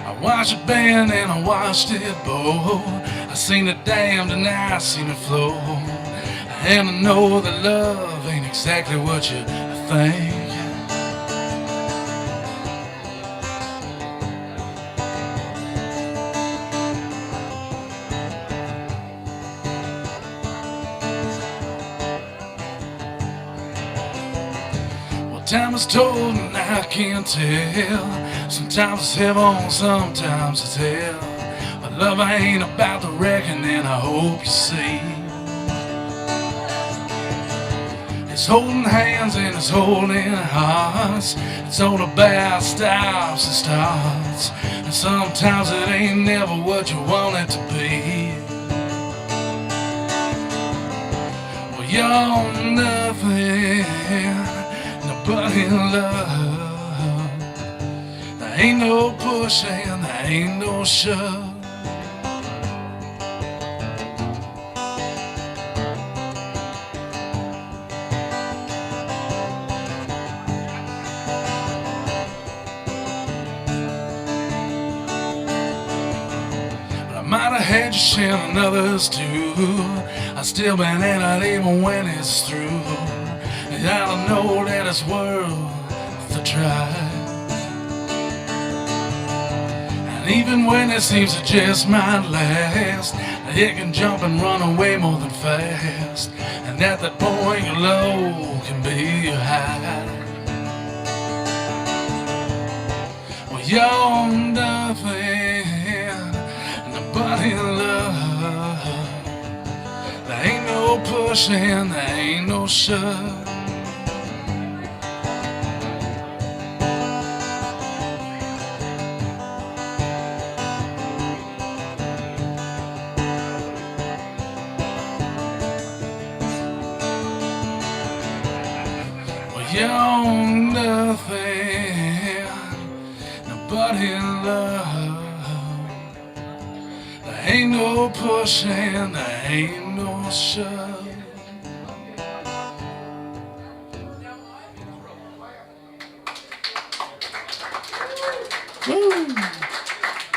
F: I watched it bend and I watched it bow. I seen it damned and I seen it flow. And I know that love ain't exactly what you think. Time is told and I can't tell. Sometimes it's heaven, sometimes it's hell. But love ain't about the reckoning, I hope you see. It's holding hands and it's holding hearts. It's all about stops and starts. And sometimes it ain't never what you want it to be. Well, you're nothing but in love. There ain't no pushing, there ain't no shove. But I might have had your share and others too. I still been in it even when it's through. I don't know that it's worth the try. And even when it seems it just might last, it can jump and run away more than fast. And at that point your low can be your high. Well, you're nothing, nobody in love. There ain't no pushing, there ain't no shove. You're nothing, nobody in love. There ain't no pushing, there ain't no shove.
C: Woo!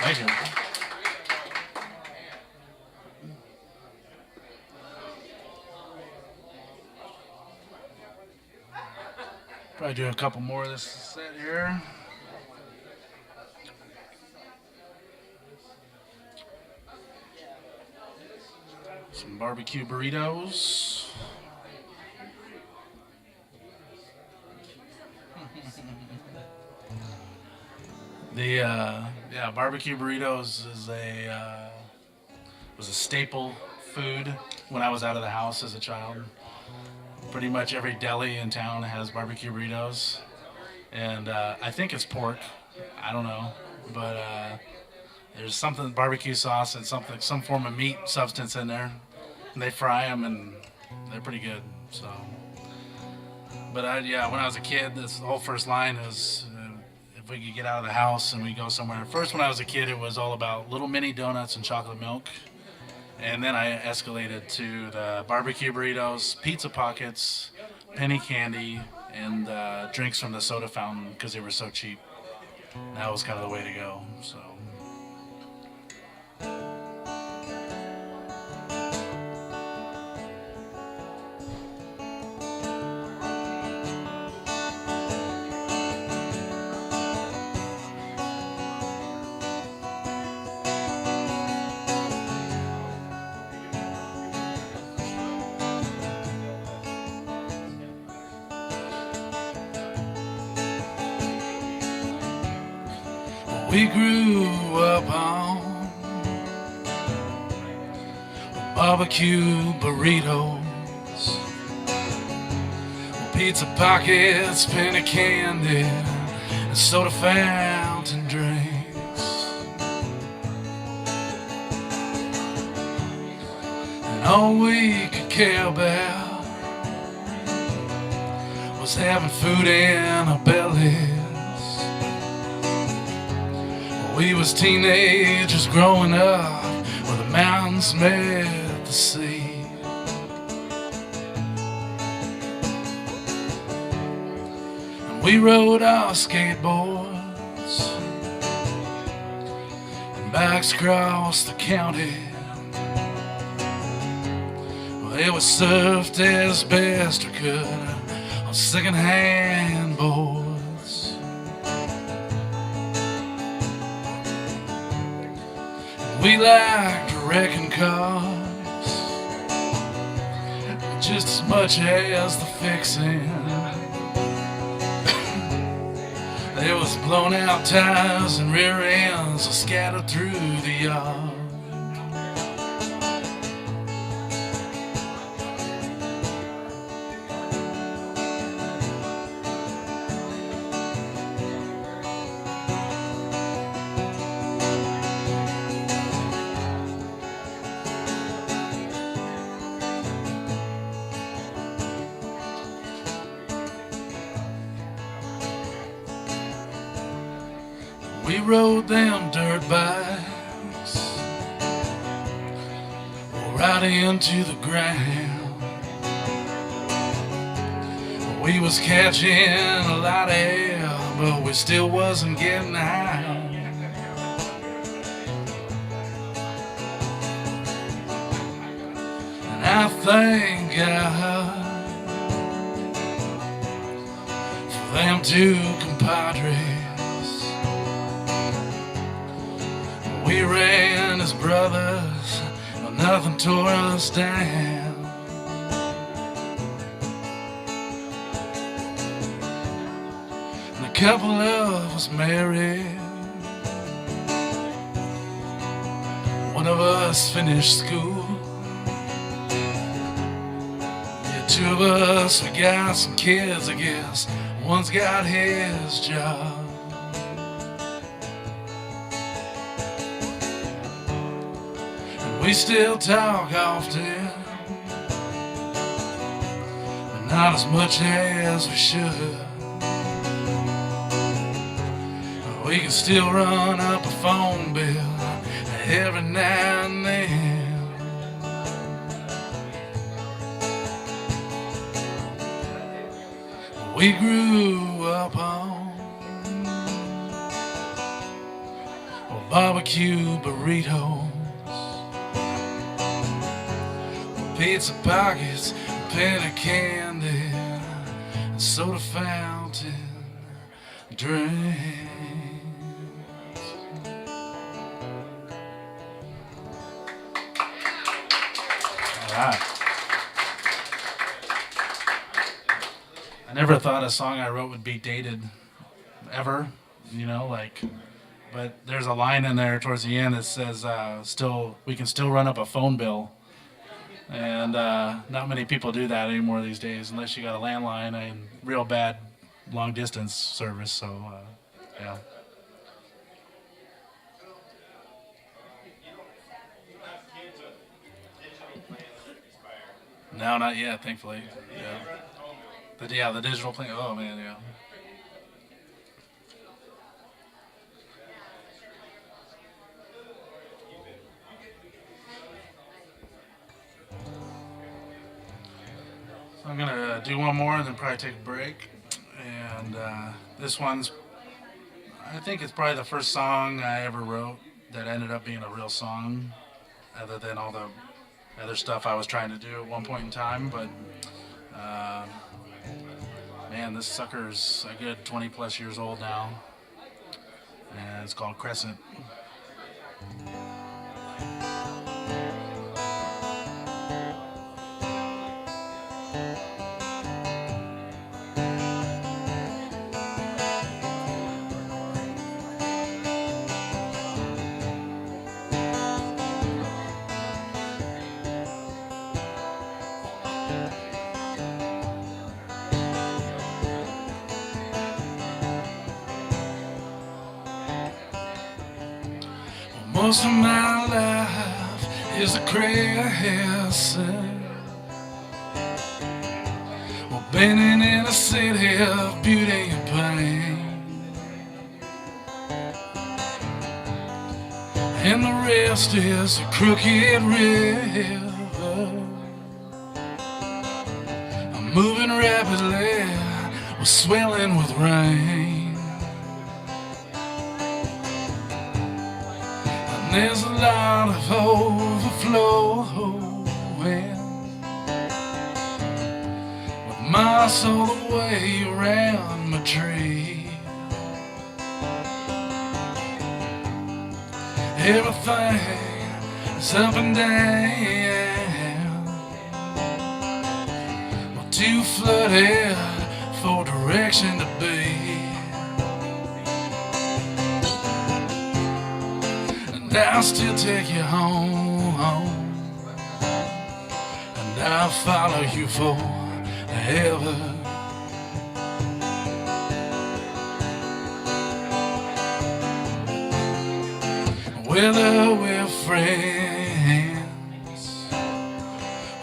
C: Thank you. Probably do a couple more of this set here. Some barbecue burritos. Barbecue burritos was a staple food when I was out of the house as a child. Pretty much every deli in town has barbecue burritos, and I think it's pork. I don't know, but there's something barbecue sauce and some form of meat substance in there, and they fry them and they're pretty good. So, but when I was a kid, this whole first line was if we could get out of the house and we go somewhere. First, when I was a kid, it was all about little mini donuts and chocolate milk. And then I escalated to the barbecue burritos, pizza pockets, penny candy, and drinks from the soda fountain because they were so cheap. That was kind of the way to go. So.
F: We grew up on barbecue burritos, pizza pockets, penny candy, and soda fountain drinks. And all we could care about was having food in our bellies. We was teenagers growing up, mountains met the sea. And we rode our skateboards and bikes across the county. Well, it was surfed as best we could on second-hand boards. We liked wrecking cars just as much as the fixing. There was blown out tires and rear ends scattered through the yard. We rode them dirt bikes right into the ground. We was catching a lot of air, but we still wasn't getting high. And I thank God for them two compadres. We ran as brothers, but nothing tore us down. And a couple of us married. One of us finished school. Yeah, two of us, we got some kids, I guess. One's got his job. We still talk often, but not as much as we should. We can still run up a phone bill every now and then. We grew up on barbecue burritos, pizza pockets, penny candy, and soda fountain drinks.
C: All right. I never thought a song I wrote would be dated ever, you know, like, but there's a line in there towards the end that says, we can still run up a phone bill. And not many people do that anymore these days, unless you got a landline and real bad long distance service. So, yeah. No, not yet, thankfully. Yeah. The digital plan. Oh man, yeah. I'm gonna do one more and then probably take a break. And this one's, I think it's probably the first song I ever wrote that ended up being a real song, other than all the other stuff I was trying to do at one point in time. But man, this sucker's a good 20 plus years old now, and it's called Crescent.
F: Most of my life is a crescent, well, bending in a city of beauty and pain. and the rest is a crooked river. I'm moving rapidly, we're swelling with rain, and there's a lot of overflowing, with miles all the way around my tree. Everything is up and down, we're too flooded for direction to be. And I'll still take you home, and I'll follow you forever. Whether we're friends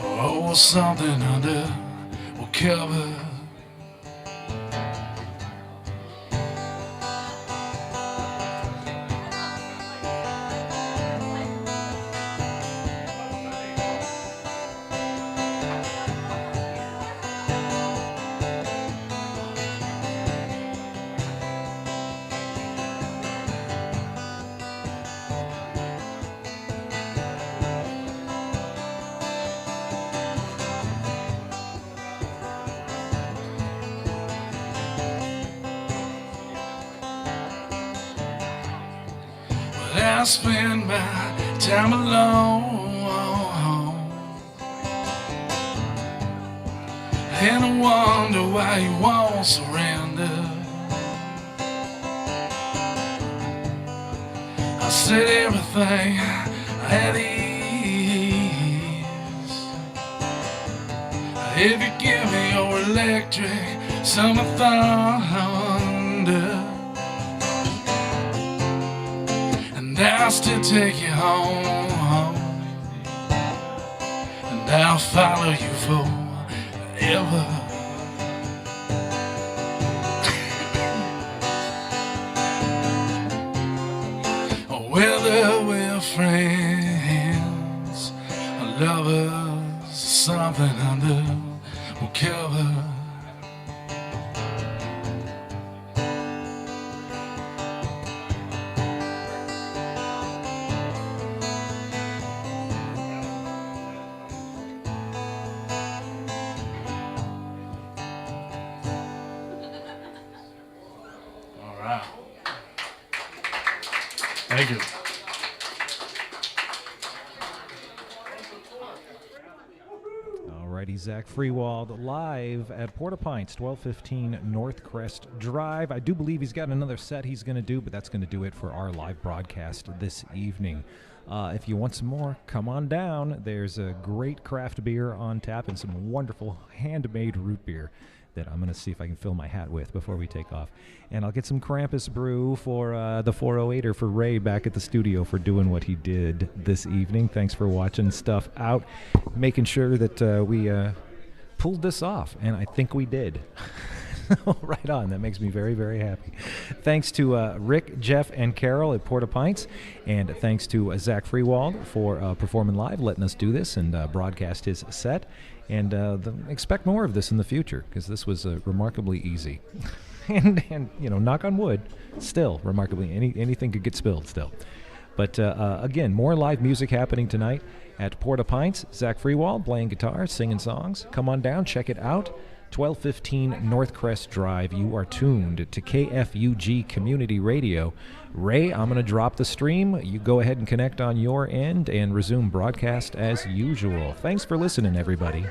F: or something under will cover. I spend my time alone, and I wonder why you won't surrender. I said everything at ease. If you give me your electric summer thunder, I'll still take you home, and I'll follow you forever. Whether we're friends or lovers, something under will cover.
C: Thank you.
A: Alrighty, Zack Freiwald live at Porta Pints, 1215 North Crest Drive. I do believe he's got another set he's going to do, but that's going to do it for our live broadcast this evening. If you want some more, come on down. There's a great craft beer on tap and some wonderful handmade root beer that I'm going to see if I can fill my hat with before we take off. And I'll get some Krampus brew for the 408er for Ray back at the studio for doing what he did this evening. Thanks for watching stuff out, making sure that we pulled this off, and I think we did. Right on. That makes me very, very happy. Thanks to Rick, Jeff, and Carol at Porta Pints, and thanks to Zack Freiwald for performing live, letting us do this and broadcast his set. And expect more of this in the future, because this was remarkably easy. and you know, knock on wood, still remarkably, anything could get spilled still. But again, more live music happening tonight at Porta Pints. Zack Freiwald playing guitar, singing songs. Come on down, check it out. 1215 North Crest Drive. You are tuned to KFUG Community Radio. Ray, I'm going to drop the stream. You go ahead and connect on your end and resume broadcast as usual. Thanks for listening, everybody.